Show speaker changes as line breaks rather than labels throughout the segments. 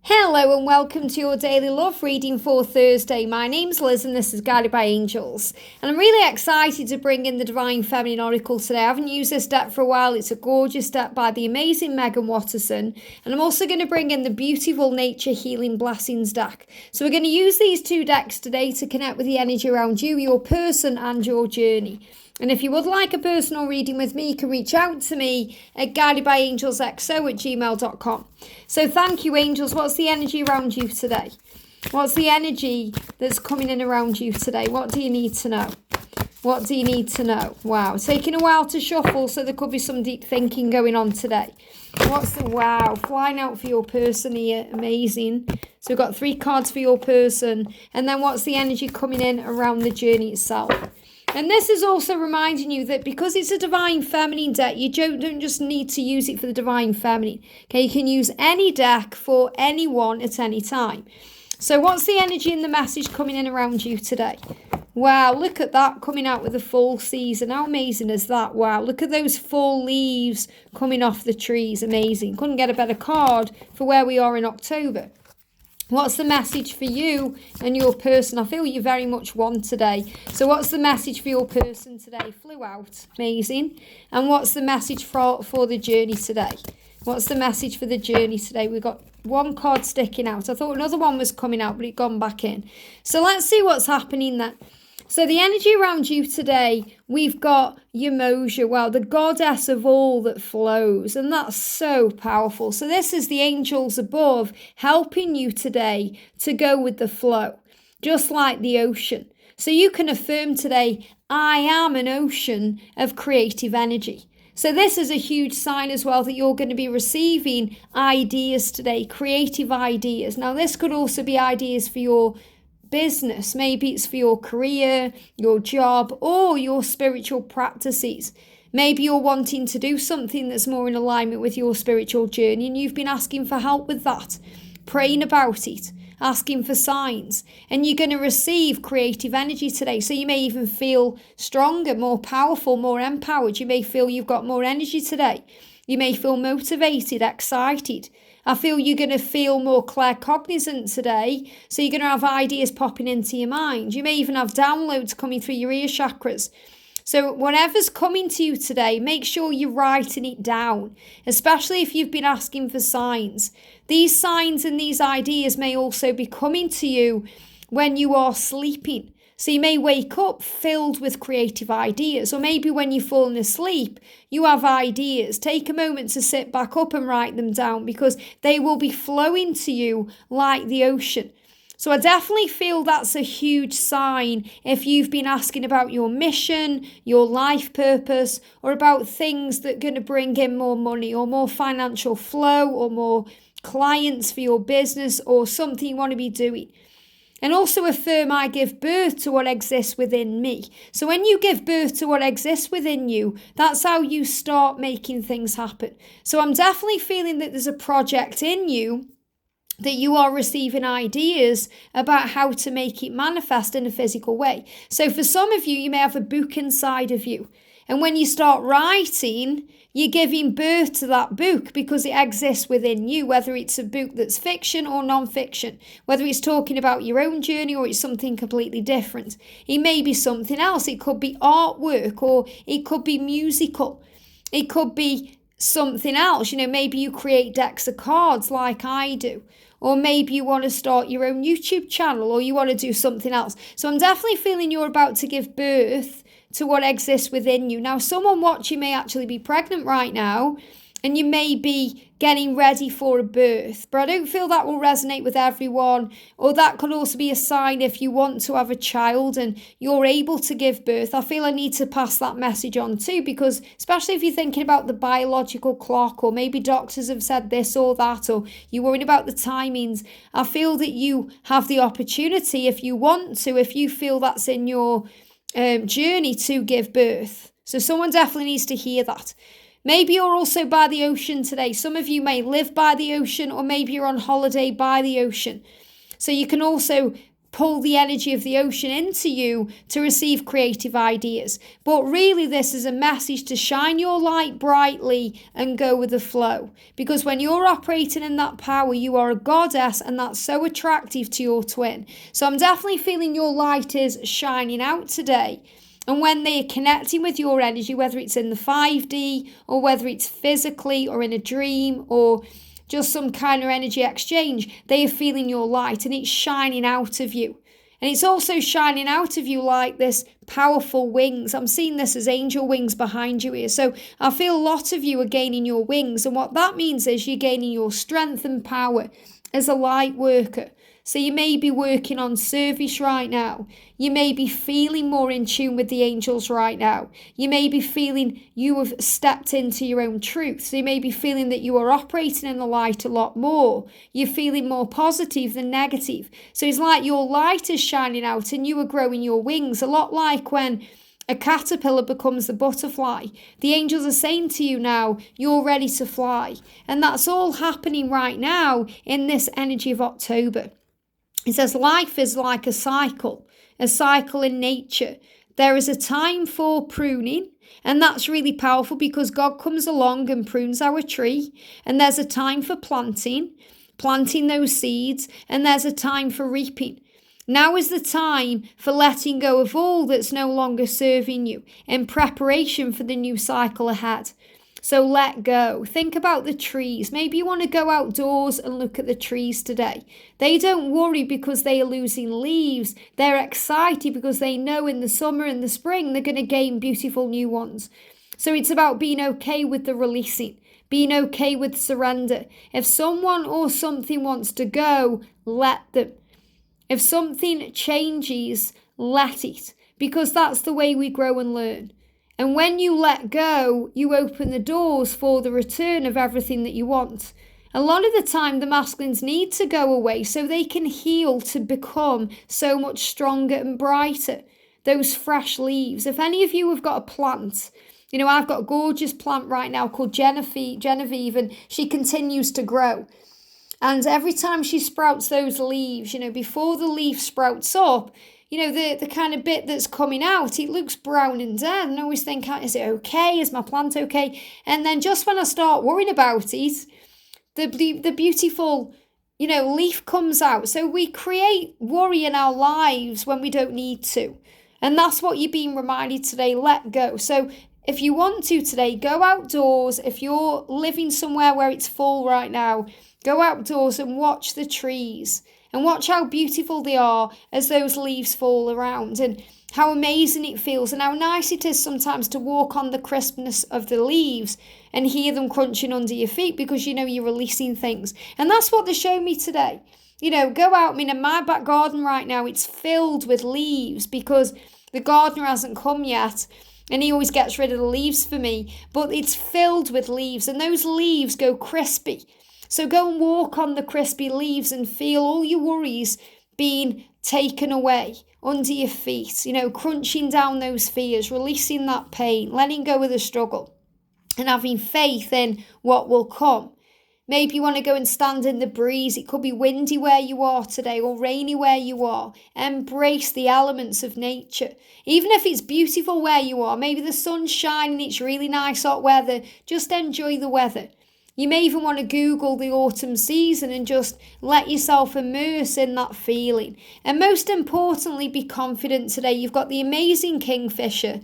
Hello and welcome to your daily love reading for Thursday. My name's Liz and this is Guided by Angels. And I'm really excited to bring in the Divine Feminine Oracle today. I haven't used this deck for a while. It's a gorgeous deck by the amazing Meggan Watterson. And I'm also going to bring in the beautiful Nature Healing Blessings deck. So we're going to use these two decks today to connect with the energy around you, your person and your journey. And if you would like a personal reading with me, you can reach out to me at guidedbyangelsxo@gmail.com. So thank you, angels. What's the energy around you today? What's the energy that's coming in around you today? What do you need to know? What do you need to know? Wow, taking a while to shuffle, so there could be some deep thinking going on today. Wow, flying out for your person here, amazing. So we've got 3 cards for your person, and then what's the energy coming in around the journey itself? And this is also reminding you that because it's a Divine Feminine deck, you don't just need to use it for the Divine Feminine. Okay, you can use any deck for anyone at any time. So what's the energy and the message coming in around you today? Wow, look at that coming out with the fall season. How amazing is that? Wow, look at those fall leaves coming off the trees. Amazing. Couldn't get a better card for where we are in October. What's the message for you and your person? I feel you very much won today. So what's the message for your person today? Flew out. Amazing. And what's the message for the journey today? What's the message for the journey today? We've got 1 card sticking out. I thought another one was coming out, but it's gone back in. So let's see what's happening then. So the energy around you today, we've got Yamoja, well, the goddess of all that flows, and that's so powerful. So this is the angels above helping you today to go with the flow, just like the ocean. So you can affirm today, I am an ocean of creative energy. So this is a huge sign as well that you're going to be receiving ideas today, creative ideas. Now this could also be ideas for your business. Maybe it's for your career, your job, or your spiritual practices. Maybe you're wanting to do something that's more in alignment with your spiritual journey and you've been asking for help with that, praying about it, asking for signs, and you're going to receive creative energy today. So you may even feel stronger, more powerful, more empowered. You may feel you've got more energy today. You may feel motivated, excited. I feel you're going to feel more claircognizant today. So you're going to have ideas popping into your mind. You may even have downloads coming through your ear chakras. So whatever's coming to you today, make sure you're writing it down, especially if you've been asking for signs. These signs and these ideas may also be coming to you when you are sleeping. So you may wake up filled with creative ideas, or maybe when you're falling asleep, you have ideas. Take a moment to sit back up and write them down because they will be flowing to you like the ocean. So I definitely feel that's a huge sign if you've been asking about your mission, your life purpose, or about things that are going to bring in more money or more financial flow or more clients for your business or something you want to be doing. And also affirm, I give birth to what exists within me. So when you give birth to what exists within you, that's how you start making things happen. So I'm definitely feeling that there's a project in you that you are receiving ideas about how to make it manifest in a physical way. So for some of you, you may have a book inside of you. And when you start writing, you're giving birth to that book because it exists within you, whether it's a book that's fiction or non-fiction, whether it's talking about your own journey or it's something completely different. It may be something else. It could be artwork or it could be musical. It could be something else. You know, maybe you create decks of cards like I do. Or maybe you want to start your own YouTube channel or you want to do something else. So I'm definitely feeling you're about to give birth to what exists within you. Now, someone watching may actually be pregnant right now and you may be getting ready for a birth, but I don't feel that will resonate with everyone. Or that could also be a sign if you want to have a child and you're able to give birth. I feel I need to pass that message on too, because especially if you're thinking about the biological clock, or maybe doctors have said this or that, or you're worried about the timings, I feel that you have the opportunity, if you want to, if you feel that's in your journey, to give birth. So someone definitely needs to hear that. Maybe you're also by the ocean today. Some of you may live by the ocean, or maybe you're on holiday by the ocean. So you can also pull the energy of the ocean into you to receive creative ideas. But really, this is a message to shine your light brightly and go with the flow. Because when you're operating in that power, you are a goddess, and that's so attractive to your twin. So I'm definitely feeling your light is shining out today. And when they are connecting with your energy, whether it's in the 5D or whether it's physically or in a dream or just some kind of energy exchange, they are feeling your light and it's shining out of you. And it's also shining out of you like this powerful wings. I'm seeing this as angel wings behind you here. So I feel a lot of you are gaining your wings. And what that means is you're gaining your strength and power as a light worker. So you may be working on service right now. You may be feeling more in tune with the angels right now. You may be feeling you have stepped into your own truth. So you may be feeling that you are operating in the light a lot more. You're feeling more positive than negative. So it's like your light is shining out and you are growing your wings, a lot like when a caterpillar becomes the butterfly. The angels are saying to you now, you're ready to fly. And that's all happening right now in this energy of October. It says life is like a cycle in nature. There is a time for pruning, and that's really powerful because God comes along and prunes our tree. And there's a time for planting those seeds, and there's a time for reaping. Now is the time for letting go of all that's no longer serving you in preparation for the new cycle ahead. So let go. Think about the trees. Maybe you want to go outdoors and look at the trees today. They don't worry because they are losing leaves. They're excited because they know in the summer and the spring they're going to gain beautiful new ones. So it's about being okay with the releasing, being okay with surrender. If someone or something wants to go, let them. If something changes, let it, because that's the way we grow and learn. And when you let go, you open the doors for the return of everything that you want. A lot of the time, the masculines need to go away so they can heal to become so much stronger and brighter. Those fresh leaves. If any of you have got a plant, I've got a gorgeous plant right now called Genevieve, and she continues to grow. And every time she sprouts those leaves, before the leaf sprouts up, the kind of bit that's coming out, it looks brown and dead. And I always think, is it okay? Is my plant okay? And then just when I start worrying about it, the beautiful, leaf comes out. So we create worry in our lives when we don't need to. And that's what you're being reminded today, let go. So if you want to today, go outdoors. If you're living somewhere where it's full right now, go outdoors and watch the trees. And watch how beautiful they are as those leaves fall around, and how amazing it feels, and how nice it is sometimes to walk on the crispness of the leaves and hear them crunching under your feet because you're releasing things. And that's what they showed me today. Go out. In my back garden right now, it's filled with leaves because the gardener hasn't come yet. And he always gets rid of the leaves for me. But it's filled with leaves, and those leaves go crispy. So go and walk on the crispy leaves and feel all your worries being taken away under your feet, crunching down those fears, releasing that pain, letting go of the struggle and having faith in what will come. Maybe you want to go and stand in the breeze. It could be windy where you are today or rainy where you are. Embrace the elements of nature. Even if it's beautiful where you are, maybe the sun's shining, it's really nice hot weather, just enjoy the weather. You may even want to Google the autumn season and just let yourself immerse in that feeling. And most importantly, be confident today. You've got the amazing Kingfisher,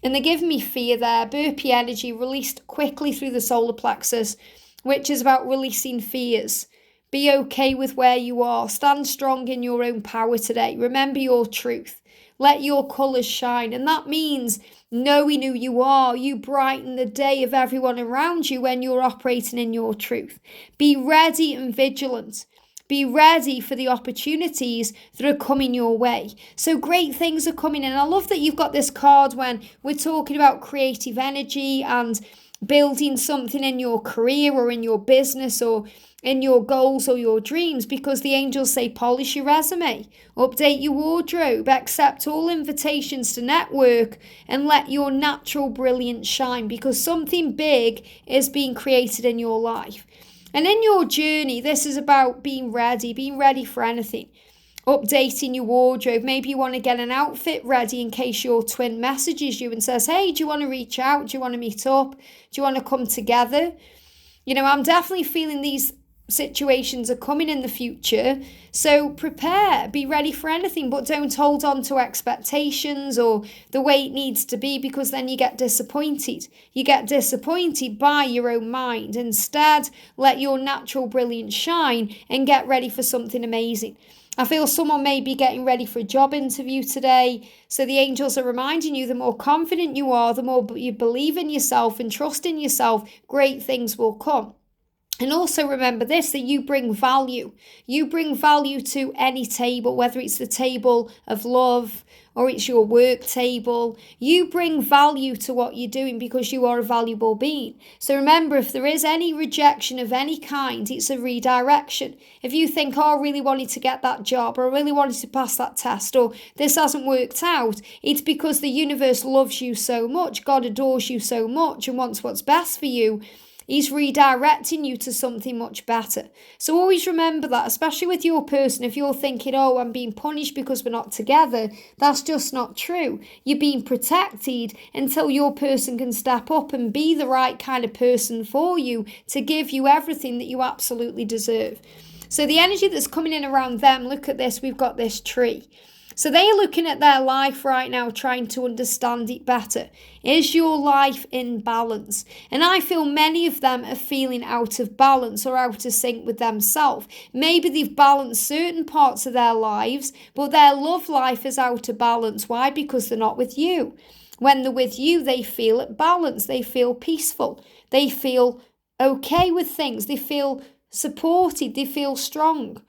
and they're giving me fear there. Burpee energy released quickly through the solar plexus, which is about releasing fears. Be okay with where you are. Stand strong in your own power today. Remember your truth. Let your colours shine. And that means knowing who you are. You brighten the day of everyone around you when you're operating in your truth. Be ready and vigilant. Be ready for the opportunities that are coming your way. So great things are coming in. I love that you've got this card when we're talking about creative energy and building something in your career or in your business or in your goals or your dreams, because the angels say polish your resume, update your wardrobe, accept all invitations to network, and let your natural brilliance shine, because something big is being created in your life. And in your journey, this is about being ready for anything. updating your wardrobe. Maybe you want to get an outfit ready in case your twin messages you and says, hey, do you want to reach out? Do you want to meet up? Do you want to come together? I'm definitely feeling these situations are coming in the future. So prepare, be ready for anything, but don't hold on to expectations or the way it needs to be, because then you get disappointed. You get disappointed by your own mind. Instead, let your natural brilliance shine and get ready for something amazing. I feel someone may be getting ready for a job interview today. So the angels are reminding you, the more confident you are, the more you believe in yourself and trust in yourself, great things will come. And also remember this, that you bring value. You bring value to any table, whether it's the table of love or it's your work table. You bring value to what you're doing because you are a valuable being. So remember, if there is any rejection of any kind, it's a redirection. If you think, I really wanted to get that job, or I really wanted to pass that test, or this hasn't worked out, it's because the universe loves you so much, God adores you so much and wants what's best for you. He's redirecting you to something much better. So always remember that, especially with your person. If you're thinking, I'm being punished because we're not together, that's just not true. You're being protected until your person can step up and be the right kind of person for you to give you everything that you absolutely deserve. So the energy that's coming in around them, look at this, we've got this tree. So they are looking at their life right now, trying to understand it better. Is your life in balance? And I feel many of them are feeling out of balance or out of sync with themselves. Maybe they've balanced certain parts of their lives, but their love life is out of balance. Why? Because they're not with you. When they're with you, they feel at balance. They feel peaceful. They feel okay with things. They feel supported. They feel strong.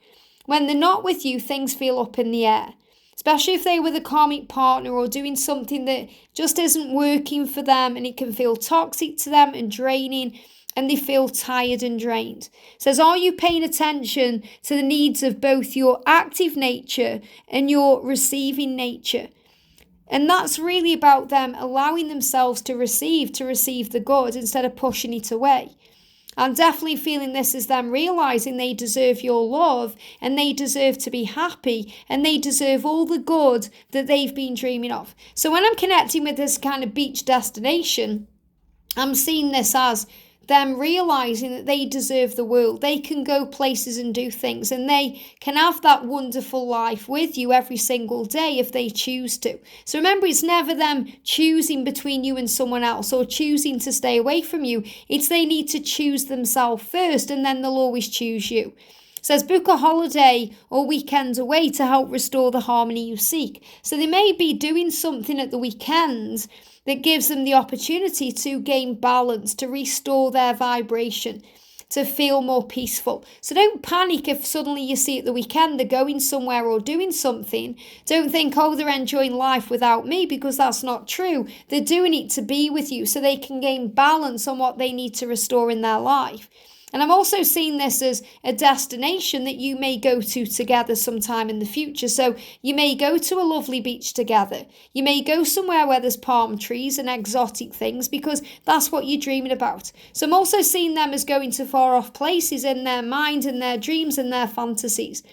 When they're not with you, things feel up in the air. Especially if they were the karmic partner or doing something that just isn't working for them, and it can feel toxic to them and draining, and they feel tired and drained. It says, are you paying attention to the needs of both your active nature and your receiving nature? And that's really about them allowing themselves to receive the good instead of pushing it away. I'm definitely feeling this as them realizing they deserve your love, and they deserve to be happy, and they deserve all the good that they've been dreaming of. So when I'm connecting with this kind of beach destination, I'm seeing this as them realizing that they deserve the world. They can go places and do things, and they can have that wonderful life with you every single day if they choose to. So remember, it's never them choosing between you and someone else or choosing to stay away from you. It's they need to choose themselves first, and then they'll always choose you. It says book a holiday or weekend away to help restore the harmony you seek. So they may be doing something at the weekend that gives them the opportunity to gain balance, to restore their vibration, to feel more peaceful. So don't panic if suddenly you see at the weekend they're going somewhere or doing something. Don't think, they're enjoying life without me, because that's not true. They're doing it to be with you so they can gain balance on what they need to restore in their life. And I'm also seeing this as a destination that you may go to together sometime in the future. So you may go to a lovely beach together. You may go somewhere where there's palm trees and exotic things, because that's what you're dreaming about. So I'm also seeing them as going to far off places in their mind and their dreams and their fantasies.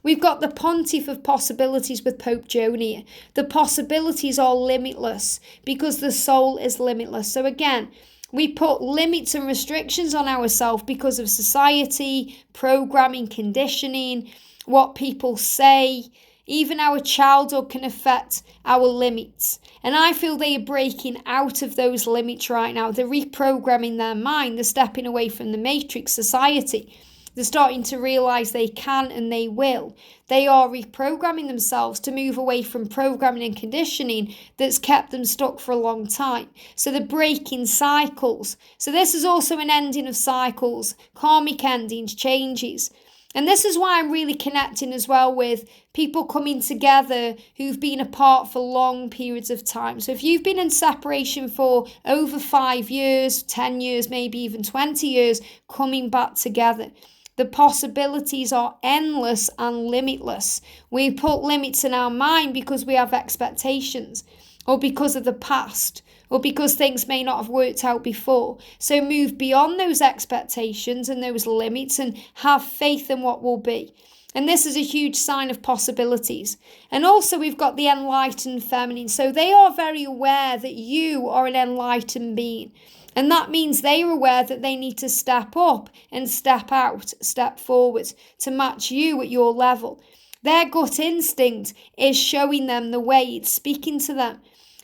We've got the pontiff of possibilities with Pope Joan here. The possibilities are limitless because the soul is limitless. So again, we put limits and restrictions on ourselves because of society, programming, conditioning, what people say. Even our childhood can affect our limits. And I feel they are breaking out of those limits right now. They're reprogramming their mind. They're stepping away from the matrix society. They're starting to realize they can and they will. They are reprogramming themselves to move away from programming and conditioning that's kept them stuck for a long time. So they're breaking cycles. So this is also an ending of cycles, karmic endings, changes. And this is why I'm really connecting as well with people coming together who've been apart for long periods of time. So if you've been in separation for over 5 years, 10 years, maybe even 20 years, coming back together. The possibilities are endless and limitless. We put limits in our mind because we have expectations. or because of the past, or because things may not have worked out before. So move beyond those expectations and those limits and have faith in what will be. And this is a huge sign of possibilities. And also we've got the enlightened feminine. So they are very aware that you are an enlightened being. And that means they are aware that they need to step up and step out, step forward to match you at your level. Their gut instinct is showing them the way, it's speaking to them.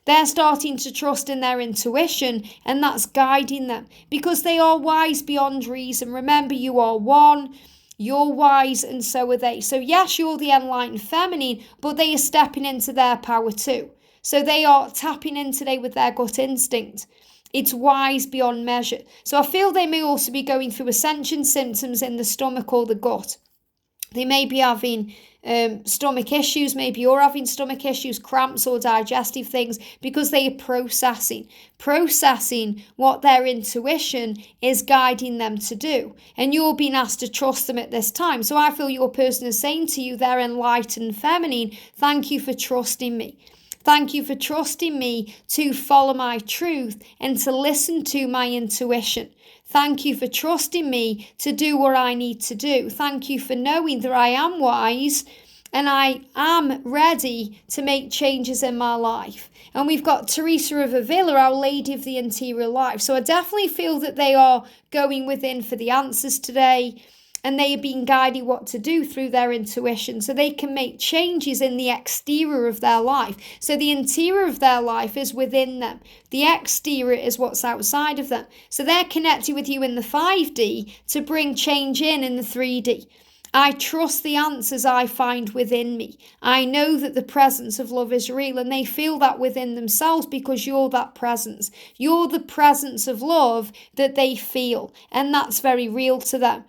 They're starting to trust in their intuition, and that's guiding them because they are wise beyond reason. Remember, you are one, you're wise, and so are they. So yes, you're the enlightened feminine, but they are stepping into their power too. So they are tapping in today with their gut instinct. It's wise beyond measure. So I feel they may also be going through ascension symptoms in the stomach or the gut. They may be having stomach issues, maybe you're having stomach issues, cramps or digestive things, because they are processing what their intuition is guiding them to do. And you're being asked to trust them at this time. So I feel your person is saying to you, they're enlightened feminine, thank you for trusting me. Thank you for trusting me to follow my truth and to listen to my intuition. Thank you for trusting me to do what I need to do. Thank you for knowing that I am wise and I am ready to make changes in my life. And we've got Teresa of Avila, Our Lady of the Interior Life. So I definitely feel that they are going within for the answers today. And they are being guided what to do through their intuition so they can make changes in the exterior of their life. So the interior of their life is within them. The exterior is what's outside of them. So they're connected with you in the 5D to bring change in the 3D. I trust the answers I find within me. I know that the presence of love is real, and they feel that within themselves because you're that presence. You're the presence of love that they feel, and that's very real to them.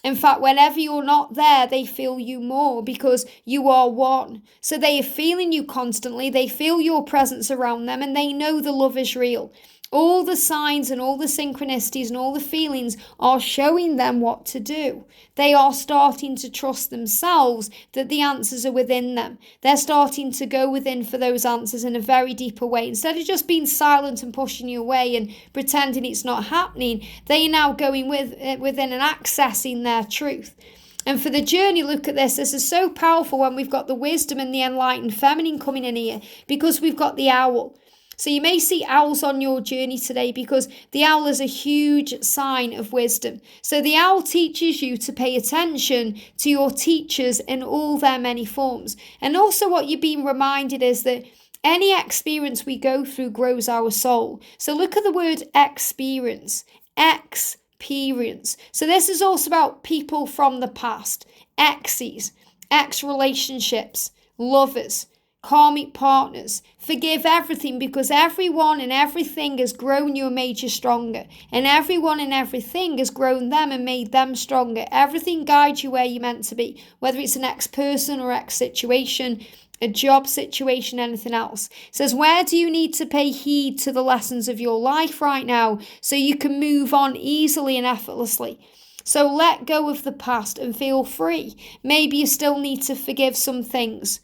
In fact, whenever you're not there, they feel you more because you are one. So they are feeling you constantly. They feel your presence around them and they know the love is real. All the signs and all the synchronicities and all the feelings are showing them what to do. They are starting to trust themselves that the answers are within them. They're starting to go within for those answers in a very deeper way. Instead of just being silent and pushing you away and pretending it's not happening, they are now going within and accessing their truth. And for the journey, look at this. This is so powerful when we've got the wisdom and the enlightened feminine coming in here because we've got the owl. So you may see owls on your journey today because the owl is a huge sign of wisdom. So the owl teaches you to pay attention to your teachers in all their many forms. And also what you're being reminded is that any experience we go through grows our soul. So look at the word experience. Experience. So this is also about people from the past. Exes, ex-relationships, lovers, karmic partners. Forgive everything because everyone and everything has grown you and made you stronger. And everyone and everything has grown them and made them stronger. Everything guides you where you're meant to be, whether it's an ex-person or ex-situation, a job situation, anything else. It says, where do you need to pay heed to the lessons of your life right now so you can move on easily and effortlessly? So let go of the past and feel free. Maybe you still need to forgive some things.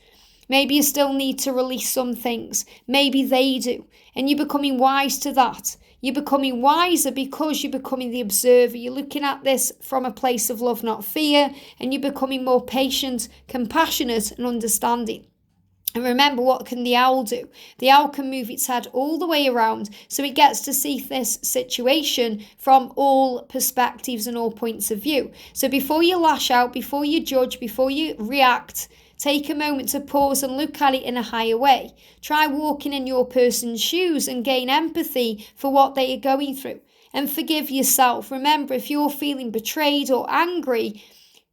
Maybe you still need to release some things. Maybe they do. And you're becoming wise to that. You're becoming wiser because you're becoming the observer. You're looking at this from a place of love, not fear. And you're becoming more patient, compassionate, and understanding. And remember, what can the owl do? The owl can move its head all the way around so it gets to see this situation from all perspectives and all points of view. So before you lash out, before you judge, before you react, take a moment to pause and look at it in a higher way. Try walking in your person's shoes and gain empathy for what they are going through. And forgive yourself. Remember, if you're feeling betrayed or angry,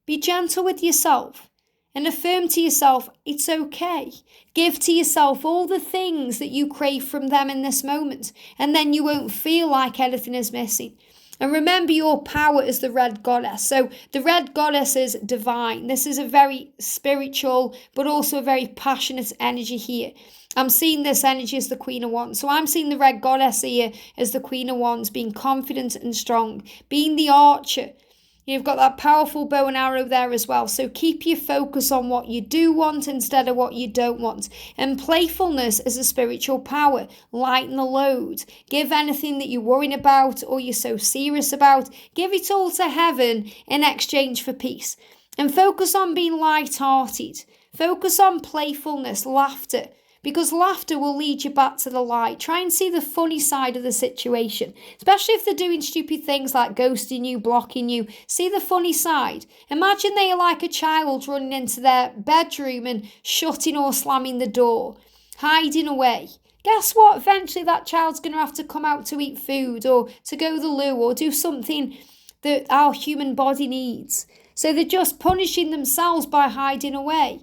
be gentle with yourself. And affirm to yourself, it's okay. Give to yourself all the things that you crave from them in this moment. And then you won't feel like anything is missing. And remember your power is the red goddess. So the red goddess is divine. This is a very spiritual, but also a very passionate energy here. I'm seeing this energy as the Queen of Wands. So I'm seeing the red goddess here as the Queen of Wands, being confident and strong, being the archer. You've got that powerful bow and arrow there as well. So keep your focus on what you do want instead of what you don't want. And playfulness is a spiritual power. Lighten the load. Give anything that you're worrying about or you're so serious about, give it all to heaven in exchange for peace. And focus on being light-hearted. Focus on playfulness, laughter. Because laughter will lead you back to the light. Try and see the funny side of the situation. Especially if they're doing stupid things like ghosting you, blocking you. See the funny side. Imagine they are like a child running into their bedroom and shutting or slamming the door. Hiding away. Guess what? Eventually that child's going to have to come out to eat food or to go to the loo or do something that our human body needs. So they're just punishing themselves by hiding away.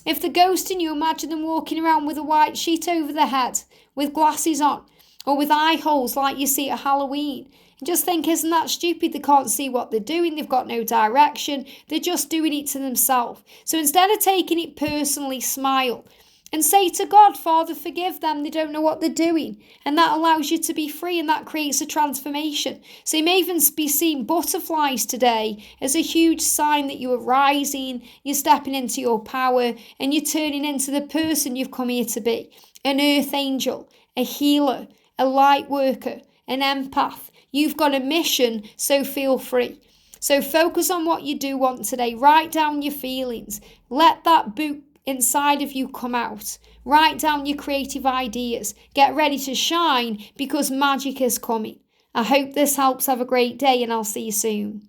If they're ghosting you, imagine them walking around with a white sheet over their head, with glasses on, or with eye holes like you see at Halloween. And just think, isn't that stupid? They can't see what they're doing. They've got no direction. They're just doing it to themselves. So instead of taking it personally, smile. And say to God, Father, forgive them. They don't know what they're doing. And that allows you to be free and that creates a transformation. So you may even be seeing butterflies today as a huge sign that you are rising, you're stepping into your power, and you're turning into the person you've come here to be. An earth angel, a healer, a light worker, an empath. You've got a mission, so feel free. So focus on what you do want today. Write down your feelings. Let that book inside of you come out. Write down your creative ideas. Get ready to shine because magic is coming. I hope this helps. Have a great day and I'll see you soon.